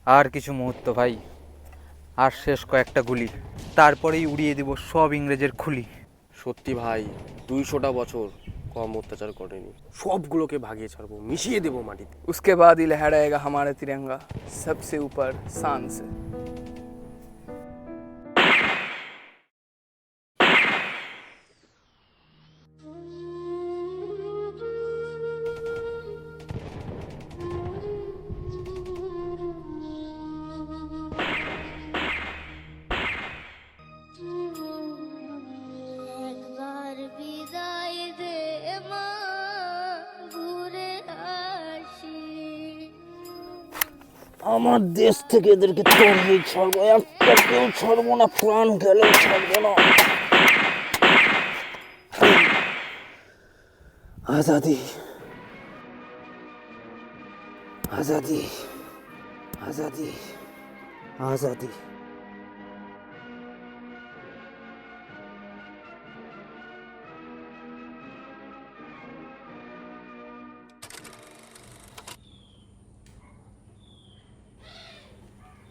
আর কিছু মুহূর্ত ভাই, আর শেষ কয়েকটা গুলি, তারপরেই উড়িয়ে দেব সব ইংরেজের খুলি। সত্যি ভাই, 200টা বছর কম অত্যাচার করেনি। সবগুলোকে ভাগিয়ে ছাড়বো, মিশিয়ে দেবো মাটিতে। उसके बाद ही लहराएगा हमारा तिरंगा सबसे ऊपर शान से। একবার বিদায় দে মা, ঘুরে আসি। আমার দেশ থেকে এদেরকে তৈরি ছাড়বো, একটা কেউ ছাড়বো না, প্রাণ গেলেও ছাড়বো না। আজাদি, আজাদি, আজাদি, আজাদি।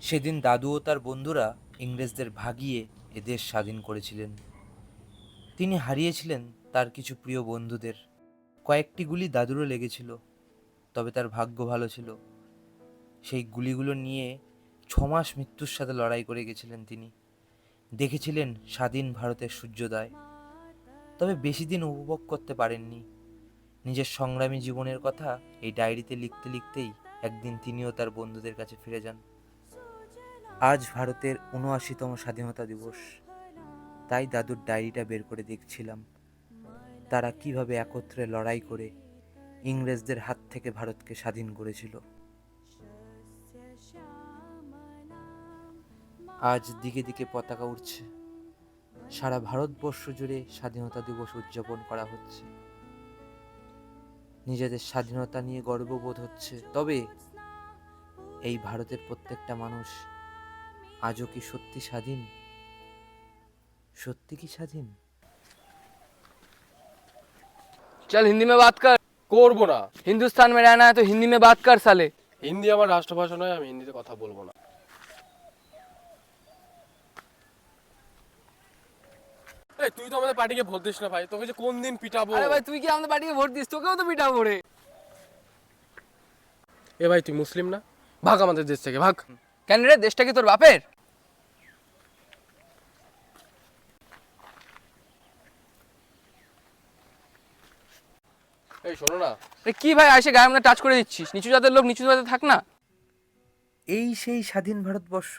সেদিন দাদু ও তার বন্ধুরা ইংরেজদের ভাগিয়ে এ দেশ স্বাধীন করেছিলেন। তিনি হারিয়েছিলেন তার কিছু প্রিয় বন্ধুদের। কয়েকটি গুলি দাদুরও লেগেছিল, তবে তার ভাগ্য ভালো ছিল। সেই গুলিগুলো নিয়ে 6 মাস মৃত্যুর সাথে লড়াই করে গেছিলেন তিনি। দেখেছিলেন স্বাধীন ভারতের সূর্যোদয়, তবে বেশি দিন উপভোগ করতে পারেননি। নিজের সংগ্রামী জীবনের কথা এই ডায়েরিতে লিখতে লিখতেই একদিন তিনিও তার বন্ধুদের কাছে ফিরে যান। আজ ভারতের ৭৯তম স্বাধীনতা দিবস, তাই দাদুর ডায়েরিটা বের করে দেখছিলাম তারা কিভাবে একত্রে লড়াই করে ইংরেজদের হাত থেকে ভারতকে স্বাধীন করেছিল। আজ দিকে দিকে পতাকা উঠছে, সারা ভারতবর্ষ জুড়ে স্বাধীনতা দিবস উদযাপন করা হচ্ছে। নিজেদের স্বাধীনতা নিয়ে গর্ববোধ হচ্ছে, তবে এই ভারতের প্রত্যেকটা মানুষ আজও কি সত্যি স্বাধীন? সত্যি কি স্বাধীন? चल हिंदी में बात कर। করবো না। हिंदुस्तान में रहना है तो हिंदी में बात कर साले। হিন্দি আমার রাষ্ট্রভাষা নয়, আমি হিন্দিতে কথা বলবো না। এই তুই তো আমাদের পার্টিকে ভোট দিস না ভাই, তোকে যে কোন দিন পিটাবো। अरे भाई तू क्या আমাদের পার্টিকে ভোট দিস, তোকেও তো পিটাবো রে। এ ভাই তুই মুসলিম না? ভাগ আমাদের দেশ থেকে ভাগ। কেন রে, দেশটা কি তোর বাপের? এই শোনো না, আরে কি ভাই, এসে গায়ে টাচ করে দিচ্ছিস? নিচু জাতের লোক নিচু জাতে থাক না। এই সেই স্বাধীন ভারতবর্ষ।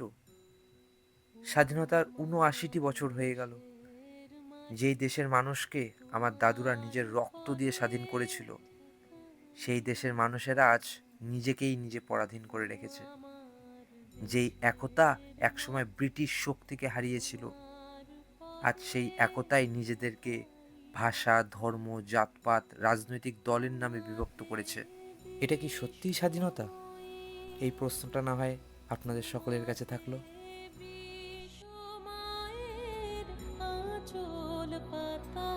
স্বাধীনতার ৭৯টি বছর হয়ে গেল। যেই দেশের মানুষকে আমার দাদুরা নিজের রক্ত দিয়ে স্বাধীন করেছিল, সেই দেশের মানুষেরা আজ নিজেকেই নিজে পরাধীন করে রেখেছে। যেই একতা একসময় ব্রিটিশ শক্তিকে হারিয়েছিল, আজ সেই একতাই নিজেদেরকে ভাষা, ধর্ম, জাতপাত, রাজনৈতিক দলের নামে বিভক্ত করেছে। এটা কি সত্যিই স্বাধীনতা? এই প্রশ্নটা না হয় আপনাদের সকলের কাছে থাকলো। সময়ের আঁচল পাতা